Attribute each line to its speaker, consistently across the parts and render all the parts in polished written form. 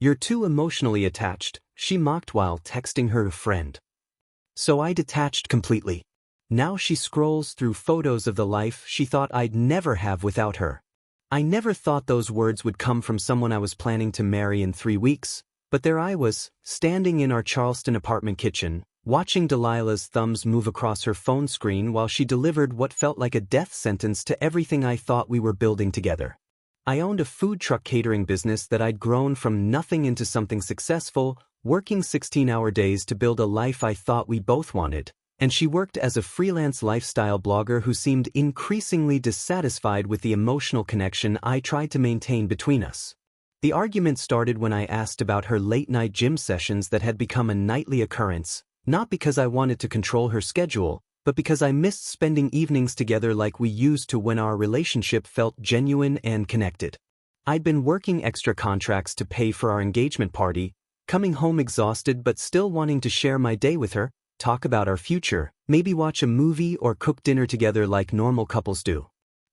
Speaker 1: "You're too emotionally attached," she mocked while texting her friend. So I detached completely. Now she scrolls through photos of the life she thought I'd never have without her. I never thought those words would come from someone I was planning to marry in 3 weeks, but there I was, standing in our Charleston apartment kitchen, watching Delilah's thumbs move across her phone screen while she delivered what felt like a death sentence to everything I thought we were building together. I owned a food truck catering business that I'd grown from nothing into something successful, working 16-hour days to build a life I thought we both wanted, and she worked as a freelance lifestyle blogger who seemed increasingly dissatisfied with the emotional connection I tried to maintain between us. The argument started when I asked about her late-night gym sessions that had become a nightly occurrence, not because I wanted to control her schedule, but because I missed spending evenings together like we used to when our relationship felt genuine and connected. I'd been working extra contracts to pay for our engagement party, coming home exhausted but still wanting to share my day with her, talk about our future, maybe watch a movie or cook dinner together like normal couples do.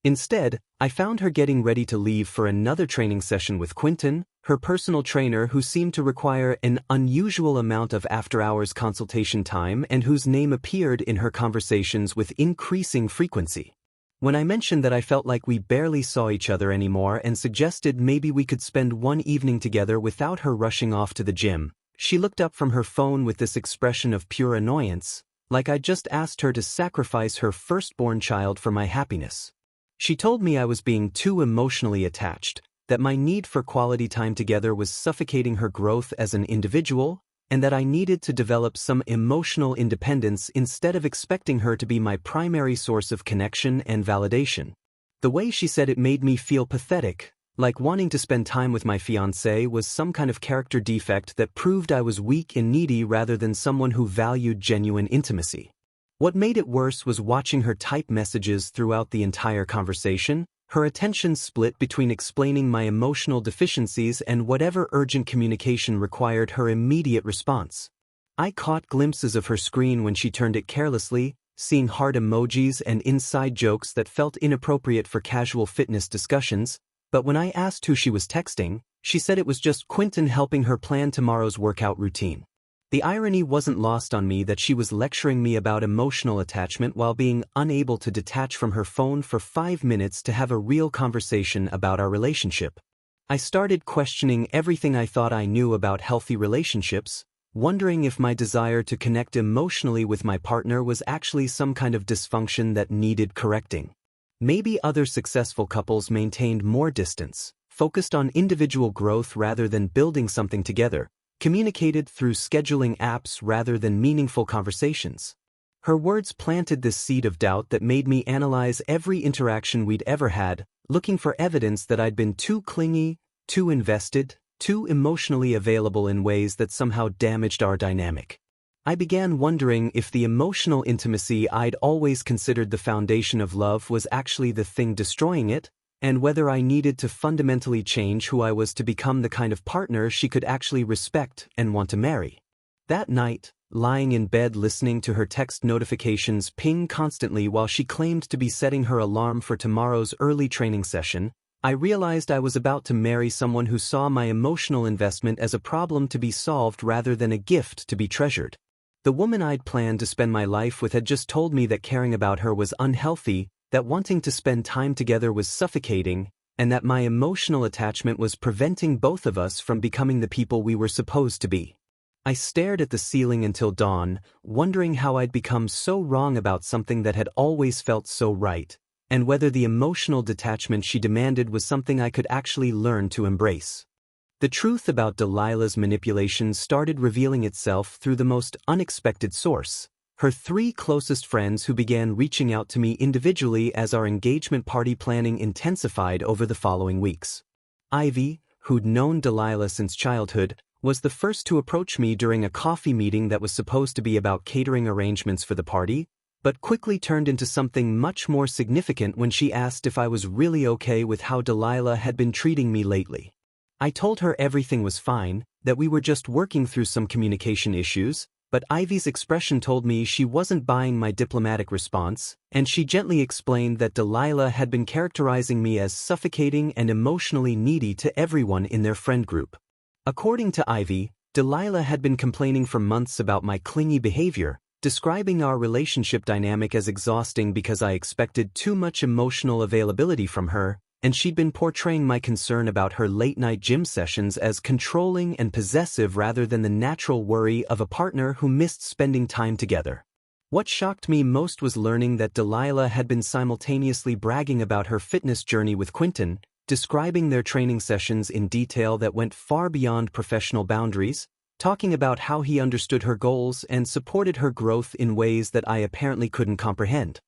Speaker 1: Instead, I found her getting ready to leave for another training session with Quentin, her personal trainer who seemed to require an unusual amount of after-hours consultation time and whose name appeared in her conversations with increasing frequency. When I mentioned that I felt like we barely saw each other anymore and suggested maybe we could spend one evening together without her rushing off to the gym, she looked up from her phone with this expression of pure annoyance, like I'd just asked her to sacrifice her firstborn child for my happiness. She told me I was being too emotionally attached, that my need for quality time together was suffocating her growth as an individual, and that I needed to develop some emotional independence instead of expecting her to be my primary source of connection and validation. The way she said it made me feel pathetic, like wanting to spend time with my fiancé was some kind of character defect that proved I was weak and needy rather than someone who valued genuine intimacy. What made it worse was watching her type messages throughout the entire conversation, her attention split between explaining my emotional deficiencies and whatever urgent communication required her immediate response. I caught glimpses of her screen when she turned it carelessly, seeing heart emojis and inside jokes that felt inappropriate for casual fitness discussions, but when I asked who she was texting, she said it was just Quentin helping her plan tomorrow's workout routine. The irony wasn't lost on me that she was lecturing me about emotional attachment while being unable to detach from her phone for 5 minutes to have a real conversation about our relationship. I started questioning everything I thought I knew about healthy relationships, wondering if my desire to connect emotionally with my partner was actually some kind of dysfunction that needed correcting. Maybe other successful couples maintained more distance, focused on individual growth rather than building something together, communicated through scheduling apps rather than meaningful conversations. Her words planted this seed of doubt that made me analyze every interaction we'd ever had, looking for evidence that I'd been too clingy, too invested, too emotionally available in ways that somehow damaged our dynamic. I began wondering if the emotional intimacy I'd always considered the foundation of love was actually the thing destroying it, and whether I needed to fundamentally change who I was to become the kind of partner she could actually respect and want to marry. That night, lying in bed listening to her text notifications ping constantly while she claimed to be setting her alarm for tomorrow's early training session, I realized I was about to marry someone who saw my emotional investment as a problem to be solved rather than a gift to be treasured. The woman I'd planned to spend my life with had just told me that caring about her was unhealthy, that wanting to spend time together was suffocating, and that my emotional attachment was preventing both of us from becoming the people we were supposed to be. I stared at the ceiling until dawn, wondering how I'd become so wrong about something that had always felt so right, and whether the emotional detachment she demanded was something I could actually learn to embrace. The truth about Delilah's manipulations started revealing itself through the most unexpected source. Her 3 closest friends who began reaching out to me individually as our engagement party planning intensified over the following weeks. Ivy, who'd known Delilah since childhood, was the first to approach me during a coffee meeting that was supposed to be about catering arrangements for the party, but quickly turned into something much more significant when she asked if I was really okay with how Delilah had been treating me lately. I told her everything was fine, that we were just working through some communication issues, but Ivy's expression told me she wasn't buying my diplomatic response, and she gently explained that Delilah had been characterizing me as suffocating and emotionally needy to everyone in their friend group. According to Ivy, Delilah had been complaining for months about my clingy behavior, describing our relationship dynamic as exhausting because I expected too much emotional availability from her, and she'd been portraying my concern about her late-night gym sessions as controlling and possessive rather than the natural worry of a partner who missed spending time together. What shocked me most was learning that Delilah had been simultaneously bragging about her fitness journey with Quentin, describing their training sessions in detail that went far beyond professional boundaries, talking about how he understood her goals and supported her growth in ways that I apparently couldn't comprehend.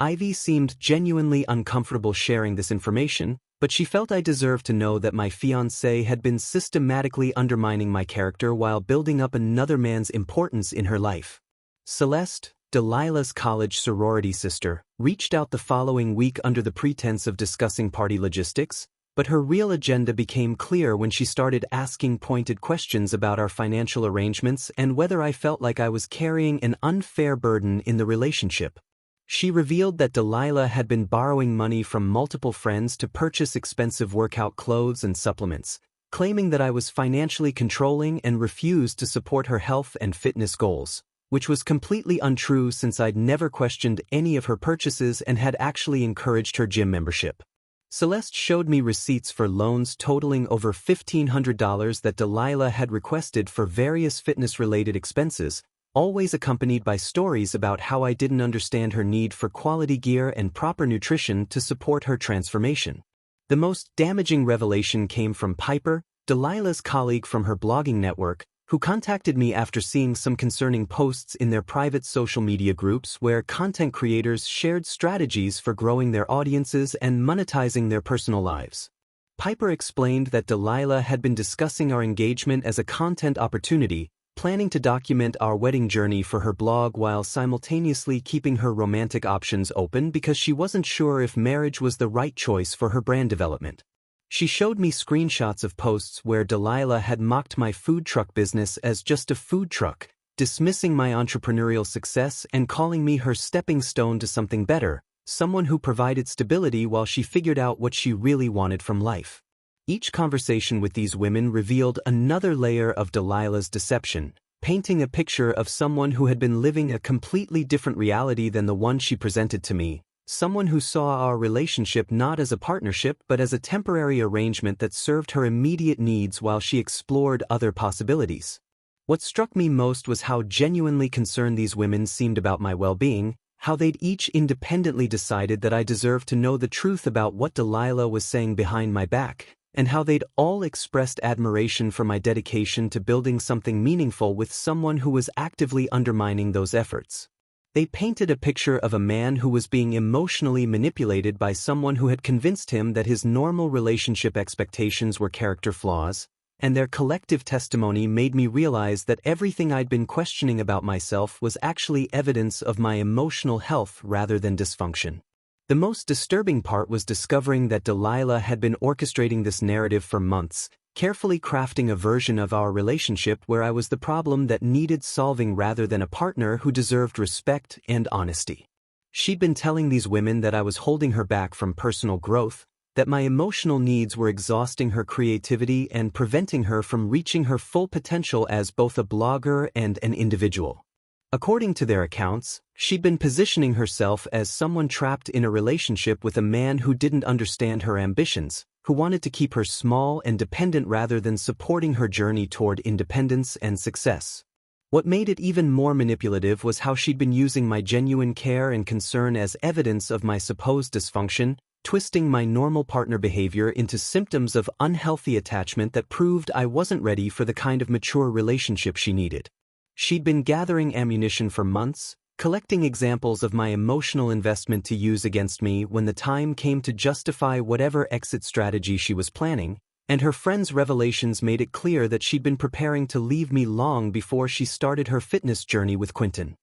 Speaker 1: Ivy seemed genuinely uncomfortable sharing this information, but she felt I deserved to know that my fiancé had been systematically undermining my character while building up another man's importance in her life. Celeste, Delilah's college sorority sister, reached out the following week under the pretense of discussing party logistics, but her real agenda became clear when she started asking pointed questions about our financial arrangements and whether I felt like I was carrying an unfair burden in the relationship. She revealed that Delilah had been borrowing money from multiple friends to purchase expensive workout clothes and supplements, claiming that I was financially controlling and refused to support her health and fitness goals, which was completely untrue since I'd never questioned any of her purchases and had actually encouraged her gym membership. Celeste showed me receipts for loans totaling over $1,500 that Delilah had requested for various fitness-related expenses, always accompanied by stories about how I didn't understand her need for quality gear and proper nutrition to support her transformation. The most damaging revelation came from Piper, Delilah's colleague from her blogging network, who contacted me after seeing some concerning posts in their private social media groups where content creators shared strategies for growing their audiences and monetizing their personal lives. Piper explained that Delilah had been discussing our engagement as a content opportunity, planning to document our wedding journey for her blog while simultaneously keeping her romantic options open because she wasn't sure if marriage was the right choice for her brand development. She showed me screenshots of posts where Delilah had mocked my food truck business as just a food truck, dismissing my entrepreneurial success and calling me her stepping stone to something better, someone who provided stability while she figured out what she really wanted from life. Each conversation with these women revealed another layer of Delilah's deception, painting a picture of someone who had been living a completely different reality than the one she presented to me, someone who saw our relationship not as a partnership but as a temporary arrangement that served her immediate needs while she explored other possibilities. What struck me most was how genuinely concerned these women seemed about my well-being, how they'd each independently decided that I deserved to know the truth about what Delilah was saying behind my back, and how they'd all expressed admiration for my dedication to building something meaningful with someone who was actively undermining those efforts. They painted a picture of a man who was being emotionally manipulated by someone who had convinced him that his normal relationship expectations were character flaws, and their collective testimony made me realize that everything I'd been questioning about myself was actually evidence of my emotional health rather than dysfunction. The most disturbing part was discovering that Delilah had been orchestrating this narrative for months, carefully crafting a version of our relationship where I was the problem that needed solving rather than a partner who deserved respect and honesty. She'd been telling these women that I was holding her back from personal growth, that my emotional needs were exhausting her creativity and preventing her from reaching her full potential as both a blogger and an individual. According to their accounts, she'd been positioning herself as someone trapped in a relationship with a man who didn't understand her ambitions, who wanted to keep her small and dependent rather than supporting her journey toward independence and success. What made it even more manipulative was how she'd been using my genuine care and concern as evidence of my supposed dysfunction, twisting my normal partner behavior into symptoms of unhealthy attachment that proved I wasn't ready for the kind of mature relationship she needed. She'd been gathering ammunition for months, collecting examples of my emotional investment to use against me when the time came to justify whatever exit strategy she was planning, and her friends' revelations made it clear that she'd been preparing to leave me long before she started her fitness journey with Quentin.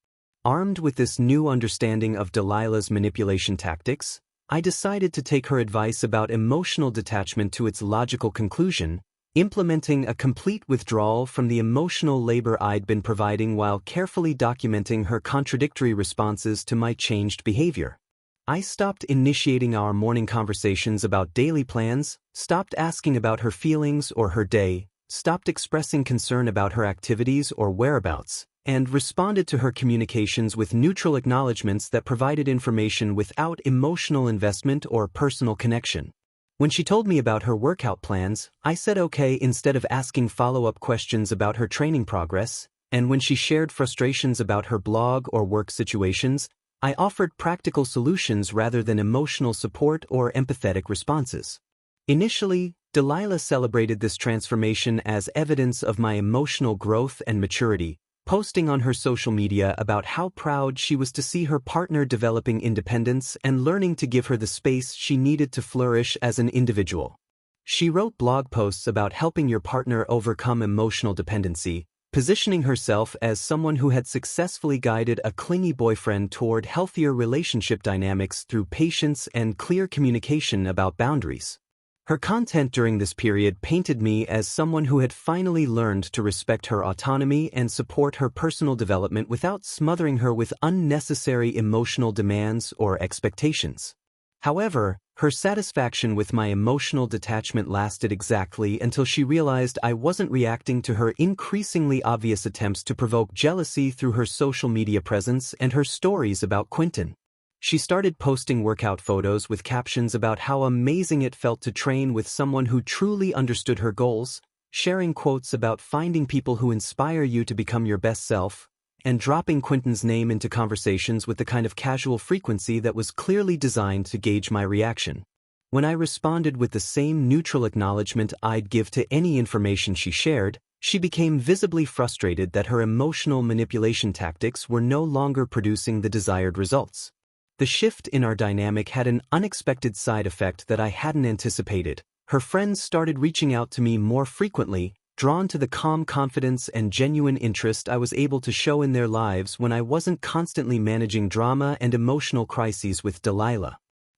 Speaker 1: Armed with this new understanding of Delilah's manipulation tactics, I decided to take her advice about emotional detachment to its logical conclusion, implementing a complete withdrawal from the emotional labor I'd been providing while carefully documenting her contradictory responses to my changed behavior. I stopped initiating our morning conversations about daily plans, stopped asking about her feelings or her day, stopped expressing concern about her activities or whereabouts, and responded to her communications with neutral acknowledgments that provided information without emotional investment or personal connection. When she told me about her workout plans, I said okay instead of asking follow-up questions about her training progress, and when she shared frustrations about her blog or work situations, I offered practical solutions rather than emotional support or empathetic responses. Initially, Delilah celebrated this transformation as evidence of my emotional growth and maturity, posting on her social media about how proud she was to see her partner developing independence and learning to give her the space she needed to flourish as an individual. She wrote blog posts about helping your partner overcome emotional dependency, positioning herself as someone who had successfully guided a clingy boyfriend toward healthier relationship dynamics through patience and clear communication about boundaries. Her content during this period painted me as someone who had finally learned to respect her autonomy and support her personal development without smothering her with unnecessary emotional demands or expectations. However, her satisfaction with my emotional detachment lasted exactly until she realized I wasn't reacting to her increasingly obvious attempts to provoke jealousy through her social media presence and her stories about Quentin. She started posting workout photos with captions about how amazing it felt to train with someone who truly understood her goals, sharing quotes about finding people who inspire you to become your best self, and dropping Quentin's name into conversations with the kind of casual frequency that was clearly designed to gauge my reaction. When I responded with the same neutral acknowledgement I'd give to any information she shared, she became visibly frustrated that her emotional manipulation tactics were no longer producing the desired results. The shift in our dynamic had an unexpected side effect that I hadn't anticipated. Her friends started reaching out to me more frequently, drawn to the calm confidence and genuine interest I was able to show in their lives when I wasn't constantly managing drama and emotional crises with Delilah.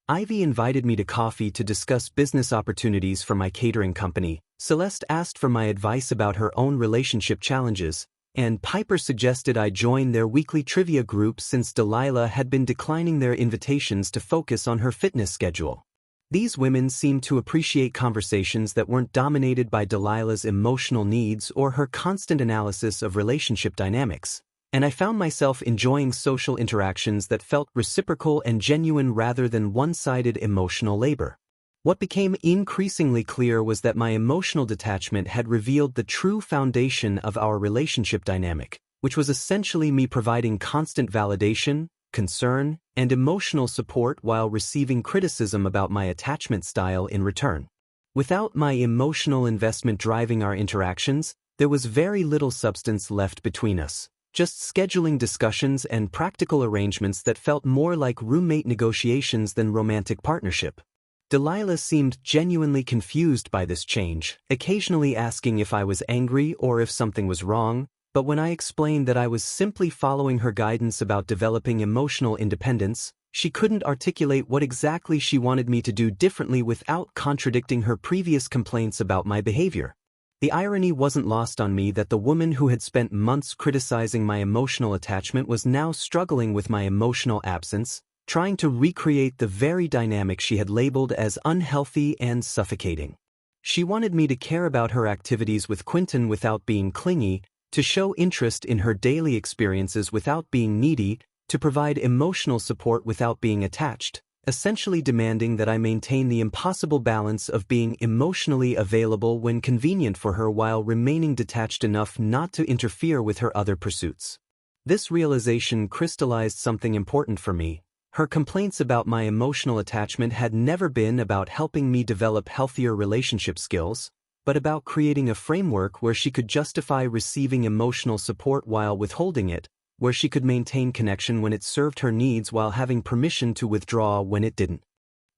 Speaker 1: Ivy invited me to coffee to discuss business opportunities for my catering company, Celeste asked for my advice about her own relationship challenges, and Piper suggested I join their weekly trivia group since Delilah had been declining their invitations to focus on her fitness schedule. These women seemed to appreciate conversations that weren't dominated by Delilah's emotional needs or her constant analysis of relationship dynamics, and I found myself enjoying social interactions that felt reciprocal and genuine rather than one-sided emotional labor. What became increasingly clear was that my emotional detachment had revealed the true foundation of our relationship dynamic, which was essentially me providing constant validation, concern, and emotional support while receiving criticism about my attachment style in return. Without my emotional investment driving our interactions, there was very little substance left between us, just scheduling discussions and practical arrangements that felt more like roommate negotiations than romantic partnership. Delilah seemed genuinely confused by this change, occasionally asking if I was angry or if something was wrong, but when I explained that I was simply following her guidance about developing emotional independence, she couldn't articulate what exactly she wanted me to do differently without contradicting her previous complaints about my behavior. The irony wasn't lost on me that the woman who had spent months criticizing my emotional attachment was now struggling with my emotional absence, trying to recreate the very dynamic she had labeled as unhealthy and suffocating. She wanted me to care about her activities with Quentin without being clingy, to show interest in her daily experiences without being needy, to provide emotional support without being attached, essentially demanding that I maintain the impossible balance of being emotionally available when convenient for her while remaining detached enough not to interfere with her other pursuits. This realization crystallized something important for me. Her complaints about my emotional attachment had never been about helping me develop healthier relationship skills, but about creating a framework where she could justify receiving emotional support while withholding it, where she could maintain connection when it served her needs while having permission to withdraw when it didn't.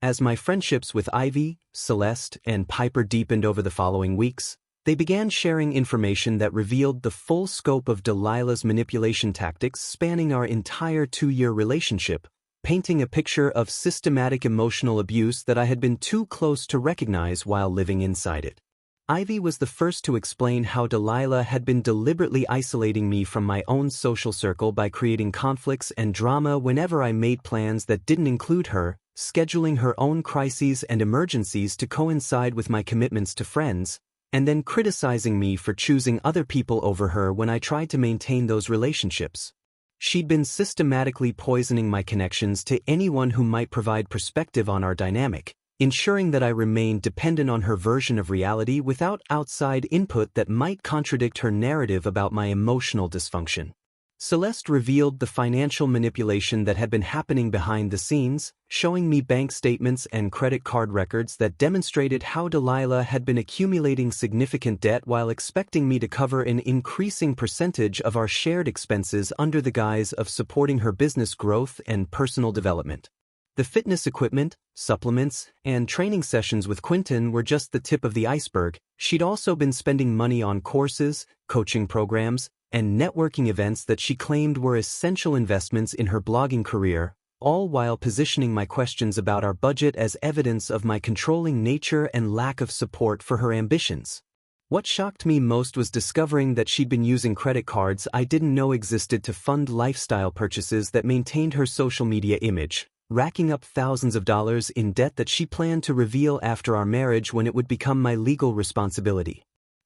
Speaker 1: As my friendships with Ivy, Celeste, and Piper deepened over the following weeks, they began sharing information that revealed the full scope of Delilah's manipulation tactics spanning our entire 2-year relationship, painting a picture of systematic emotional abuse that I had been too close to recognize while living inside it. Ivy was the first to explain how Delilah had been deliberately isolating me from my own social circle by creating conflicts and drama whenever I made plans that didn't include her, scheduling her own crises and emergencies to coincide with my commitments to friends, and then criticizing me for choosing other people over her when I tried to maintain those relationships. She'd been systematically poisoning my connections to anyone who might provide perspective on our dynamic, ensuring that I remained dependent on her version of reality without outside input that might contradict her narrative about my emotional dysfunction. Celeste revealed the financial manipulation that had been happening behind the scenes, showing me bank statements and credit card records that demonstrated how Delilah had been accumulating significant debt while expecting me to cover an increasing percentage of our shared expenses under the guise of supporting her business growth and personal development. The fitness equipment, supplements, and training sessions with Quentin were just the tip of the iceberg. She'd also been spending money on courses, coaching programs, and networking events that she claimed were essential investments in her blogging career, all while positioning my questions about our budget as evidence of my controlling nature and lack of support for her ambitions. What shocked me most was discovering that she'd been using credit cards I didn't know existed to fund lifestyle purchases that maintained her social media image, racking up thousands of dollars in debt that she planned to reveal after our marriage when it would become my legal responsibility.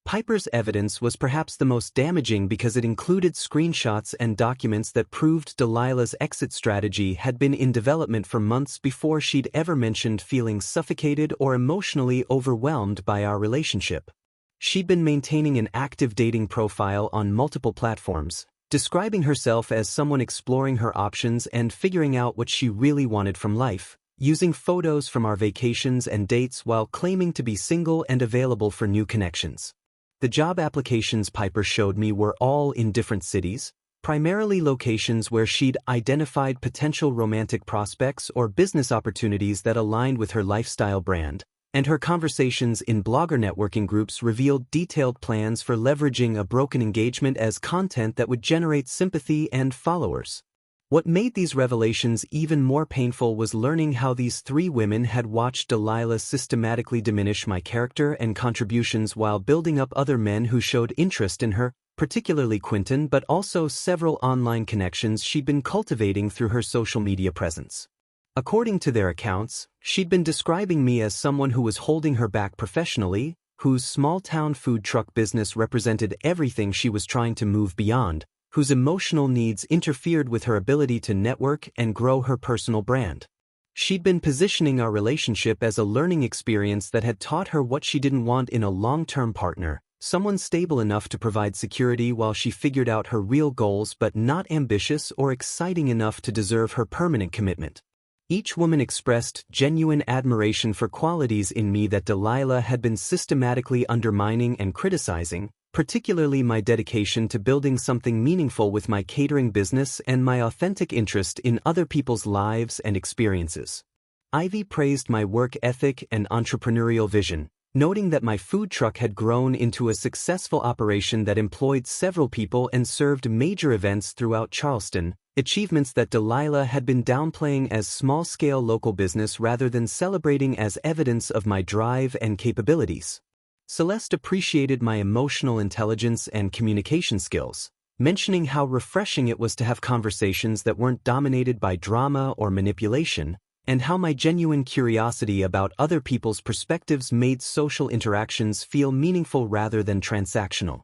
Speaker 1: Piper's evidence was perhaps the most damaging because it included screenshots and documents that proved Delilah's exit strategy had been in development for months before she'd ever mentioned feeling suffocated or emotionally overwhelmed by our relationship. She'd been maintaining an active dating profile on multiple platforms, describing herself as someone exploring her options and figuring out what she really wanted from life, using photos from our vacations and dates while claiming to be single and available for new connections. The job applications Piper showed me were all in different cities, primarily locations where she'd identified potential romantic prospects or business opportunities that aligned with her lifestyle brand, and her conversations in blogger networking groups revealed detailed plans for leveraging a broken engagement as content that would generate sympathy and followers. What made these revelations even more painful was learning how these three women had watched Delilah systematically diminish my character and contributions while building up other men who showed interest in her, particularly Quentin, but also several online connections she'd been cultivating through her social media presence. According to their accounts, she'd been describing me as someone who was holding her back professionally, whose small-town food truck business represented everything she was trying to move beyond, whose emotional needs interfered with her ability to network and grow her personal brand. She'd been positioning our relationship as a learning experience that had taught her what she didn't want in a long-term partner, someone stable enough to provide security while she figured out her real goals but not ambitious or exciting enough to deserve her permanent commitment. Each woman expressed genuine admiration for qualities in me that Delilah had been systematically undermining and criticizing, particularly my dedication to building something meaningful with my catering business and my authentic interest in other people's lives and experiences. Ivy praised my work ethic and entrepreneurial vision, noting that my food truck had grown into a successful operation that employed several people and served major events throughout Charleston, achievements that Delilah had been downplaying as small-scale local business rather than celebrating as evidence of my drive and capabilities. Celeste appreciated my emotional intelligence and communication skills, mentioning how refreshing it was to have conversations that weren't dominated by drama or manipulation, and how my genuine curiosity about other people's perspectives made social interactions feel meaningful rather than transactional.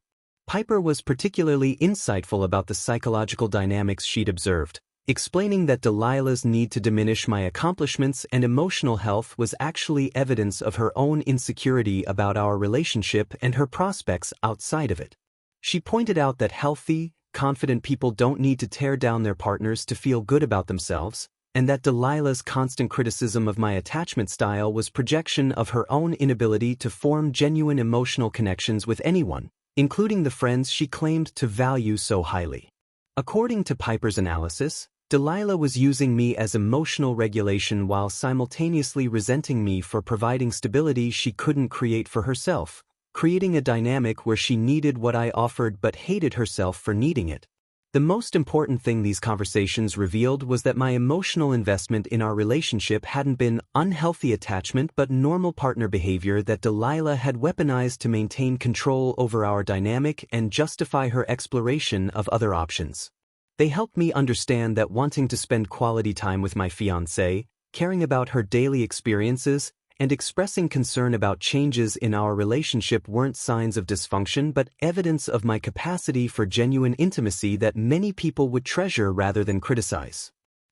Speaker 1: Piper was particularly insightful about the psychological dynamics she'd observed, explaining that Delilah's need to diminish my accomplishments and emotional health was actually evidence of her own insecurity about our relationship and her prospects outside of it. She pointed out that healthy, confident people don't need to tear down their partners to feel good about themselves, and that Delilah's constant criticism of my attachment style was projection of her own inability to form genuine emotional connections with anyone, including the friends she claimed to value so highly. According to Piper's analysis, Delilah was using me as emotional regulation while simultaneously resenting me for providing stability she couldn't create for herself, creating a dynamic where she needed what I offered but hated herself for needing it. The most important thing these conversations revealed was that my emotional investment in our relationship hadn't been unhealthy attachment but normal partner behavior that Delilah had weaponized to maintain control over our dynamic and justify her exploration of other options. They helped me understand that wanting to spend quality time with my fiancée, caring about her daily experiences, and expressing concern about changes in our relationship weren't signs of dysfunction but evidence of my capacity for genuine intimacy that many people would treasure rather than criticize.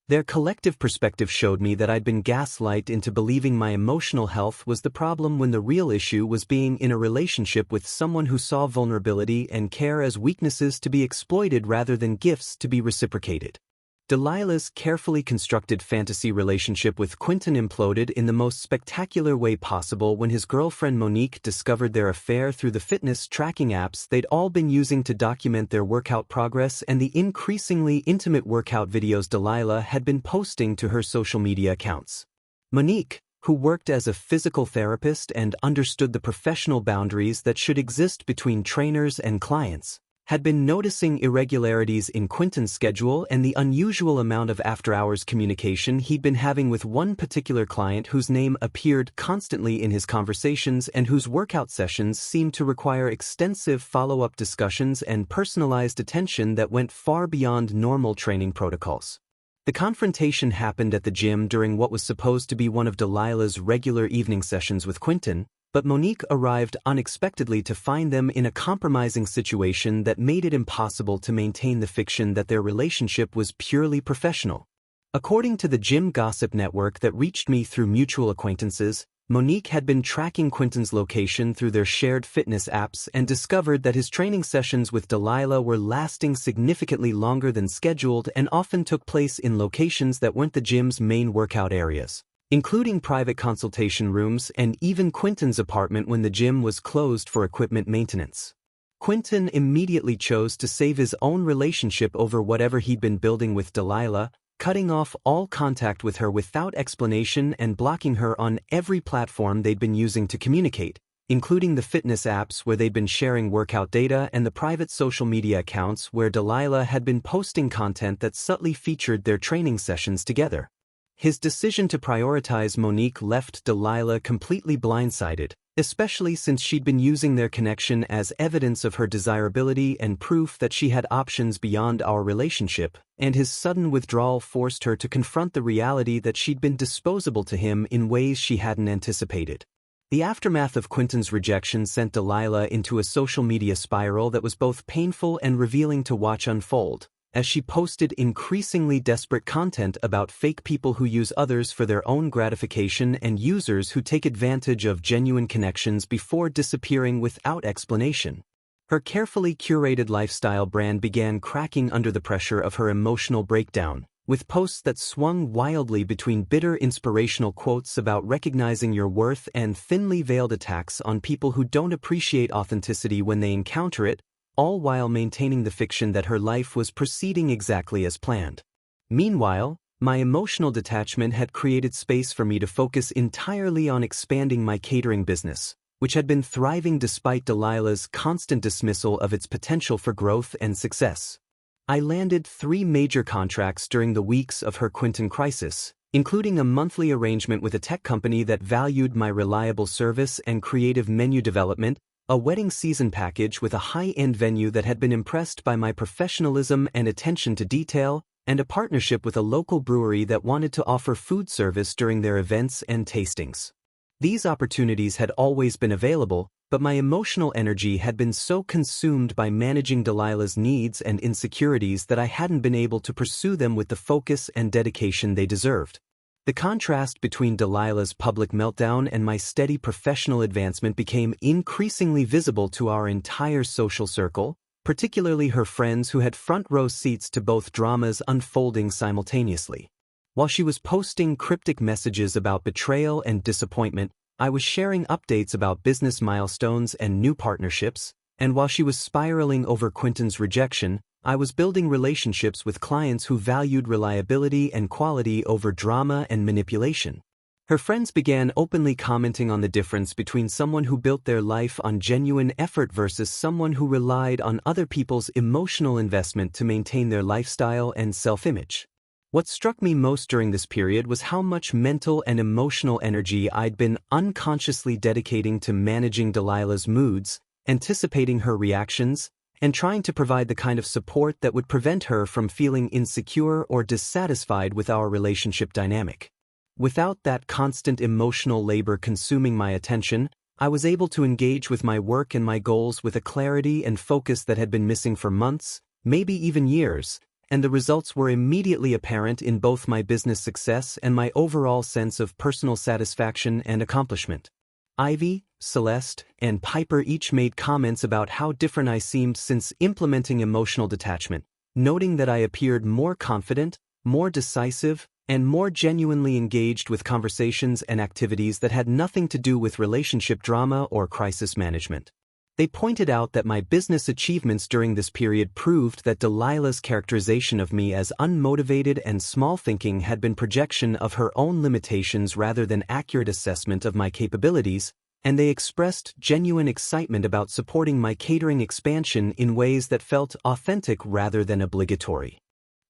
Speaker 1: Their collective perspective showed me that I'd been gaslighted into believing my emotional health was the problem when the real issue was being in a relationship with someone who saw vulnerability and care as weaknesses to be exploited rather than gifts to be reciprocated. Delilah's carefully constructed fantasy relationship with Quentin imploded in the most spectacular way possible when his girlfriend Monique discovered their affair through the fitness tracking apps they'd all been using to document their workout progress and the increasingly intimate workout videos Delilah had been posting to her social media accounts. Monique, who worked as a physical therapist and understood the professional boundaries that should exist between trainers and clients, had been noticing irregularities in Quentin's schedule and the unusual amount of after-hours communication he'd been having with one particular client whose name appeared constantly in his conversations and whose workout sessions seemed to require extensive follow-up discussions and personalized attention that went far beyond normal training protocols. The confrontation happened at the gym during what was supposed to be one of Delilah's regular evening sessions with Quentin, but Monique arrived unexpectedly to find them in a compromising situation that made it impossible to maintain the fiction that their relationship was purely professional. According to the gym gossip network that reached me through mutual acquaintances, Monique had been tracking Quentin's location through their shared fitness apps and discovered that his training sessions with Delilah were lasting significantly longer than scheduled and often took place in locations that weren't the gym's main workout areas, including private consultation rooms and even Quentin's apartment when the gym was closed for equipment maintenance. Quentin immediately chose to save his own relationship over whatever he'd been building with Delilah, cutting off all contact with her without explanation and blocking her on every platform they'd been using to communicate, including the fitness apps where they'd been sharing workout data and the private social media accounts where Delilah had been posting content that subtly featured their training sessions together. His decision to prioritize Monique left Delilah completely blindsided, especially since she'd been using their connection as evidence of her desirability and proof that she had options beyond our relationship, and his sudden withdrawal forced her to confront the reality that she'd been disposable to him in ways she hadn't anticipated. The aftermath of Quentin's rejection sent Delilah into a social media spiral that was both painful and revealing to watch unfold, as she posted increasingly desperate content about fake people who use others for their own gratification and users who take advantage of genuine connections before disappearing without explanation. Her carefully curated lifestyle brand began cracking under the pressure of her emotional breakdown, with posts that swung wildly between bitter inspirational quotes about recognizing your worth and thinly veiled attacks on people who don't appreciate authenticity when they encounter it, all while maintaining the fiction that her life was proceeding exactly as planned. Meanwhile, my emotional detachment had created space for me to focus entirely on expanding my catering business, which had been thriving despite Delilah's constant dismissal of its potential for growth and success. I landed 3 major contracts during the weeks of her Quentin crisis, including a monthly arrangement with a tech company that valued my reliable service and creative menu development, a wedding season package with a high-end venue that had been impressed by my professionalism and attention to detail, and a partnership with a local brewery that wanted to offer food service during their events and tastings. These opportunities had always been available, but my emotional energy had been so consumed by managing Delilah's needs and insecurities that I hadn't been able to pursue them with the focus and dedication they deserved. The contrast between Delilah's public meltdown and my steady professional advancement became increasingly visible to our entire social circle, particularly her friends who had front-row seats to both dramas unfolding simultaneously. While she was posting cryptic messages about betrayal and disappointment, I was sharing updates about business milestones and new partnerships, and while she was spiraling over Quentin's rejection, I was building relationships with clients who valued reliability and quality over drama and manipulation. Her friends began openly commenting on the difference between someone who built their life on genuine effort versus someone who relied on other people's emotional investment to maintain their lifestyle and self-image. What struck me most during this period was how much mental and emotional energy I'd been unconsciously dedicating to managing Delilah's moods, anticipating her reactions, and trying to provide the kind of support that would prevent her from feeling insecure or dissatisfied with our relationship dynamic. Without that constant emotional labor consuming my attention, I was able to engage with my work and my goals with a clarity and focus that had been missing for months, maybe even years, and the results were immediately apparent in both my business success and my overall sense of personal satisfaction and accomplishment. Ivy, Celeste, and Piper each made comments about how different I seemed since implementing emotional detachment, noting that I appeared more confident, more decisive, and more genuinely engaged with conversations and activities that had nothing to do with relationship drama or crisis management. They pointed out that my business achievements during this period proved that Delilah's characterization of me as unmotivated and small-thinking had been projection of her own limitations rather than accurate assessment of my capabilities, and they expressed genuine excitement about supporting my catering expansion in ways that felt authentic rather than obligatory.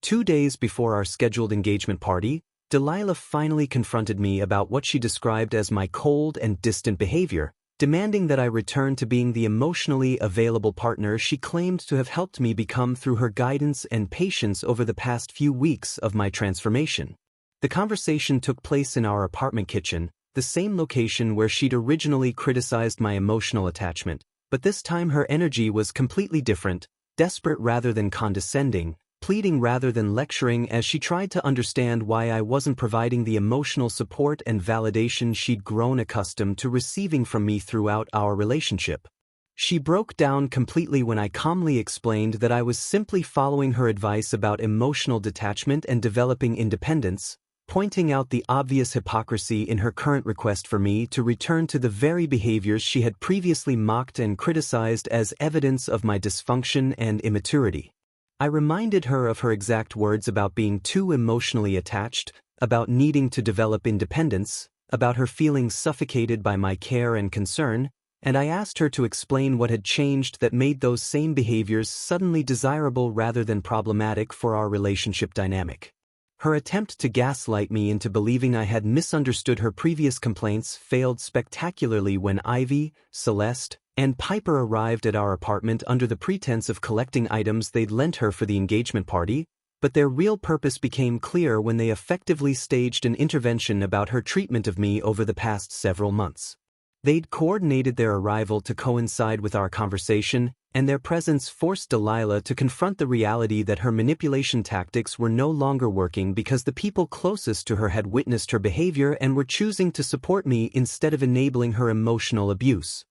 Speaker 1: 2 days before our scheduled engagement party, Delilah finally confronted me about what she described as my cold and distant behavior, demanding that I return to being the emotionally available partner she claimed to have helped me become through her guidance and patience over the past few weeks of my transformation. The conversation took place in our apartment kitchen, the same location where she'd originally criticized my emotional attachment, but this time her energy was completely different, desperate rather than condescending, pleading rather than lecturing as she tried to understand why I wasn't providing the emotional support and validation she'd grown accustomed to receiving from me throughout our relationship. She broke down completely when I calmly explained that I was simply following her advice about emotional detachment and developing independence, pointing out the obvious hypocrisy in her current request for me to return to the very behaviors she had previously mocked and criticized as evidence of my dysfunction and immaturity. I reminded her of her exact words about being too emotionally attached, about needing to develop independence, about her feeling suffocated by my care and concern, and I asked her to explain what had changed that made those same behaviors suddenly desirable rather than problematic for our relationship dynamic. Her attempt to gaslight me into believing I had misunderstood her previous complaints failed spectacularly when Ivy, Celeste, and Piper arrived at our apartment under the pretense of collecting items they'd lent her for the engagement party, but their real purpose became clear when they effectively staged an intervention about her treatment of me over the past several months. They'd coordinated their arrival to coincide with our conversation, and their presence forced Delilah to confront the reality that her manipulation tactics were no longer working because the people closest to her had witnessed her behavior and were choosing to support me instead of enabling her emotional abuse.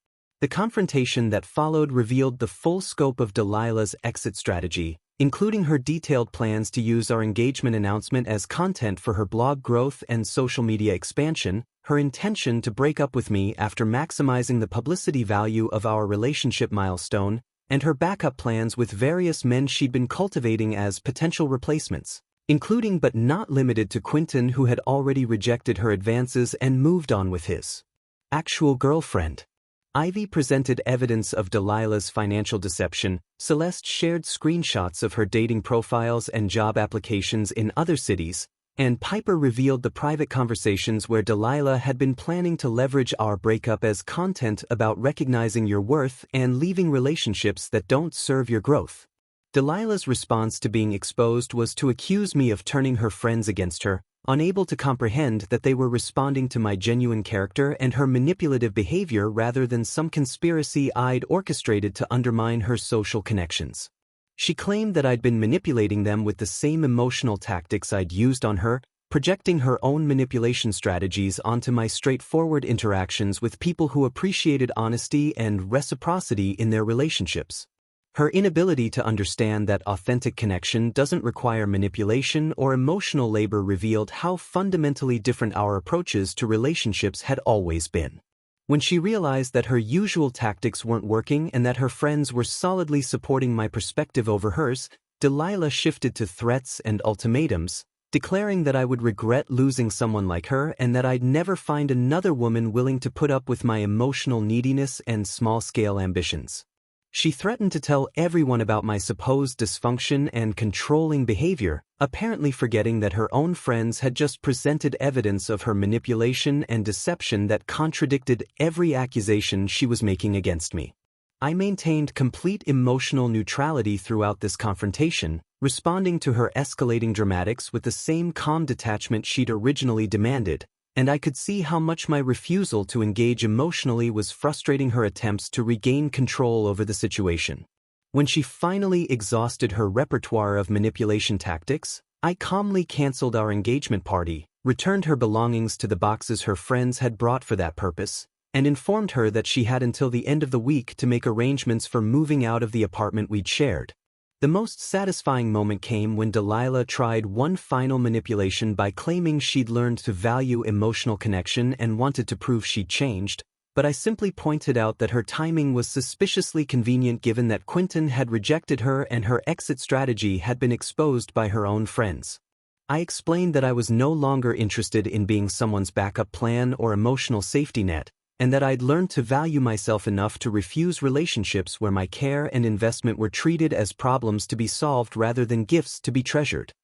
Speaker 1: The confrontation that followed revealed the full scope of Delilah's exit strategy, including her detailed plans to use our engagement announcement as content for her blog growth and social media expansion, her intention to break up with me after maximizing the publicity value of our relationship milestone, and her backup plans with various men she'd been cultivating as potential replacements, including but not limited to Quentin, who had already rejected her advances and moved on with his actual girlfriend. Ivy presented evidence of Delilah's financial deception, Celeste shared screenshots of her dating profiles and job applications in other cities, and Piper revealed the private conversations where Delilah had been planning to leverage our breakup as content about recognizing your worth and leaving relationships that don't serve your growth. Delilah's response to being exposed was to accuse me of turning her friends against her, unable to comprehend that they were responding to my genuine character and her manipulative behavior rather than some conspiracy I'd orchestrated to undermine her social connections. She claimed that I'd been manipulating them with the same emotional tactics I'd used on her, projecting her own manipulation strategies onto my straightforward interactions with people who appreciated honesty and reciprocity in their relationships. Her inability to understand that authentic connection doesn't require manipulation or emotional labor revealed how fundamentally different our approaches to relationships had always been. When she realized that her usual tactics weren't working and that her friends were solidly supporting my perspective over hers, Delilah shifted to threats and ultimatums, declaring that I would regret losing someone like her and that I'd never find another woman willing to put up with my emotional neediness and small-scale ambitions. She threatened to tell everyone about my supposed dysfunction and controlling behavior, apparently forgetting that her own friends had just presented evidence of her manipulation and deception that contradicted every accusation she was making against me. I maintained complete emotional neutrality throughout this confrontation, responding to her escalating dramatics with the same calm detachment she'd originally demanded, and I could see how much my refusal to engage emotionally was frustrating her attempts to regain control over the situation. When she finally exhausted her repertoire of manipulation tactics, I calmly canceled our engagement party, returned her belongings to the boxes her friends had brought for that purpose, and informed her that she had until the end of the week to make arrangements for moving out of the apartment we'd shared. The most satisfying moment came when Delilah tried one final manipulation by claiming she'd learned to value emotional connection and wanted to prove she'd changed, but I simply pointed out that her timing was suspiciously convenient given that Quentin had rejected her and her exit strategy had been exposed by her own friends. I explained that I was no longer interested in being someone's backup plan or emotional safety net, and that I'd learned to value myself enough to refuse relationships where my care and investment were treated as problems to be solved rather than gifts to be treasured.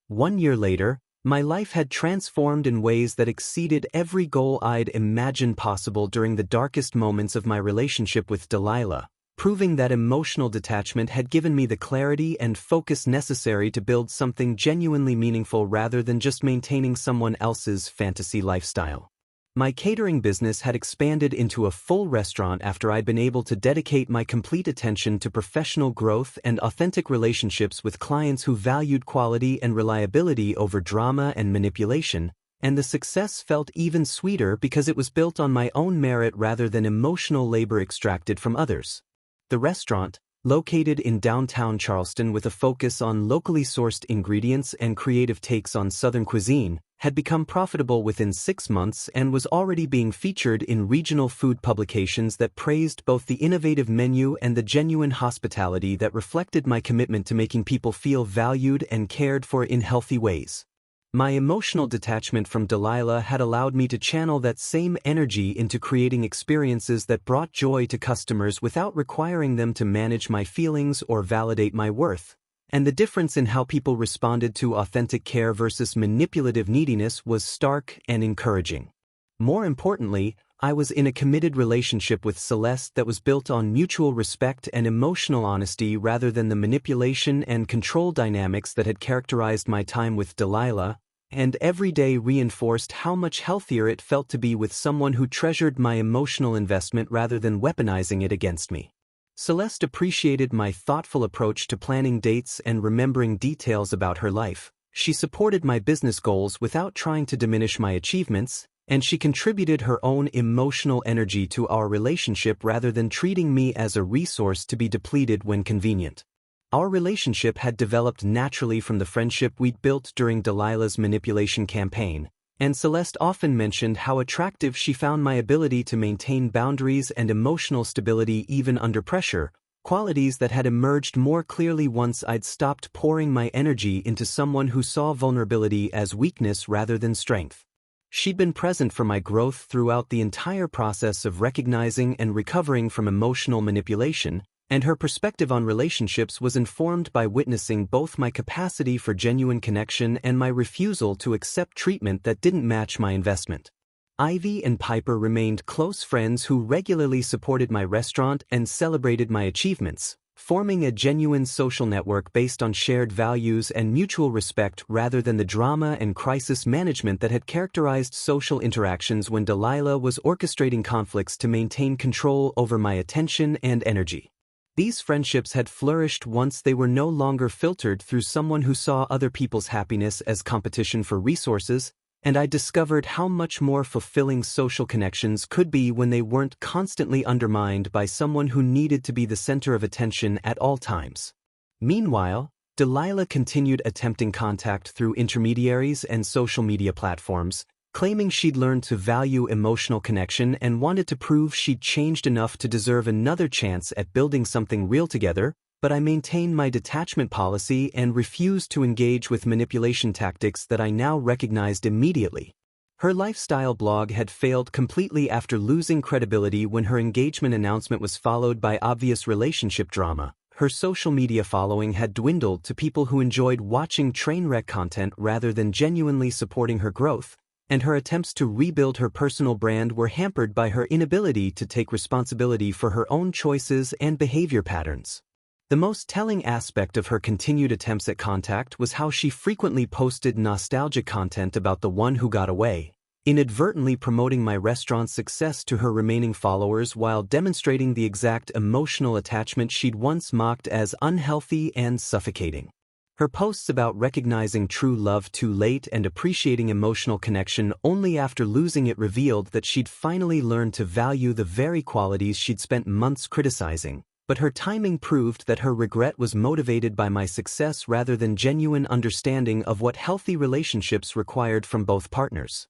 Speaker 1: 1 year later, my life had transformed in ways that exceeded every goal I'd imagined possible during the darkest moments of my relationship with Delilah, proving that emotional detachment had given me the clarity and focus necessary to build something genuinely meaningful rather than just maintaining someone else's fantasy lifestyle. My catering business had expanded into a full restaurant after I'd been able to dedicate my complete attention to professional growth and authentic relationships with clients who valued quality and reliability over drama and manipulation, and the success felt even sweeter because it was built on my own merit rather than emotional labor extracted from others. The restaurant, located in downtown Charleston with a focus on locally sourced ingredients and creative takes on Southern cuisine, had become profitable within 6 months and was already being featured in regional food publications that praised both the innovative menu and the genuine hospitality that reflected my commitment to making people feel valued and cared for in healthy ways. My emotional detachment from Delilah had allowed me to channel that same energy into creating experiences that brought joy to customers without requiring them to manage my feelings or validate my worth. And the difference in how people responded to authentic care versus manipulative neediness was stark and encouraging. More importantly, I was in a committed relationship with Celeste that was built on mutual respect and emotional honesty rather than the manipulation and control dynamics that had characterized my time with Delilah, and every day reinforced how much healthier it felt to be with someone who treasured my emotional investment rather than weaponizing it against me. Celeste appreciated my thoughtful approach to planning dates and remembering details about her life. She supported my business goals without trying to diminish my achievements, and she contributed her own emotional energy to our relationship rather than treating me as a resource to be depleted when convenient. Our relationship had developed naturally from the friendship we'd built during Delilah's manipulation campaign, and Celeste often mentioned how attractive she found my ability to maintain boundaries and emotional stability even under pressure, qualities that had emerged more clearly once I'd stopped pouring my energy into someone who saw vulnerability as weakness rather than strength. She'd been present for my growth throughout the entire process of recognizing and recovering from emotional manipulation, and her perspective on relationships was informed by witnessing both my capacity for genuine connection and my refusal to accept treatment that didn't match my investment. Ivy and Piper remained close friends who regularly supported my restaurant and celebrated my achievements, forming a genuine social network based on shared values and mutual respect rather than the drama and crisis management that had characterized social interactions when Delilah was orchestrating conflicts to maintain control over my attention and energy. These friendships had flourished once they were no longer filtered through someone who saw other people's happiness as competition for resources, and I discovered how much more fulfilling social connections could be when they weren't constantly undermined by someone who needed to be the center of attention at all times. Meanwhile, Delilah continued attempting contact through intermediaries and social media platforms, claiming she'd learned to value emotional connection and wanted to prove she'd changed enough to deserve another chance at building something real together, but I maintained my detachment policy and refused to engage with manipulation tactics that I now recognized immediately. Her lifestyle blog had failed completely after losing credibility when her engagement announcement was followed by obvious relationship drama. Her social media following had dwindled to people who enjoyed watching train wreck content rather than genuinely supporting her growth, and her attempts to rebuild her personal brand were hampered by her inability to take responsibility for her own choices and behavior patterns. The most telling aspect of her continued attempts at contact was how she frequently posted nostalgic content about the one who got away, inadvertently promoting my restaurant's success to her remaining followers while demonstrating the exact emotional attachment she'd once mocked as unhealthy and suffocating. Her posts about recognizing true love too late and appreciating emotional connection only after losing it revealed that she'd finally learned to value the very qualities she'd spent months criticizing, but her timing proved that her regret was motivated by my success rather than genuine understanding of what healthy relationships required from both partners.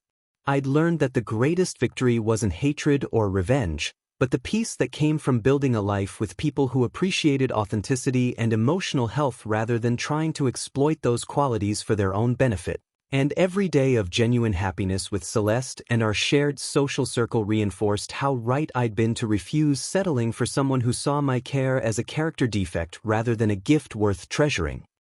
Speaker 1: I'd learned that the greatest victory wasn't hatred or revenge, but the peace that came from building a life with people who appreciated authenticity and emotional health rather than trying to exploit those qualities for their own benefit. And every day of genuine happiness with Celeste and our shared social circle reinforced how right I'd been to refuse settling for someone who saw my care as a character defect rather than a gift worth treasuring.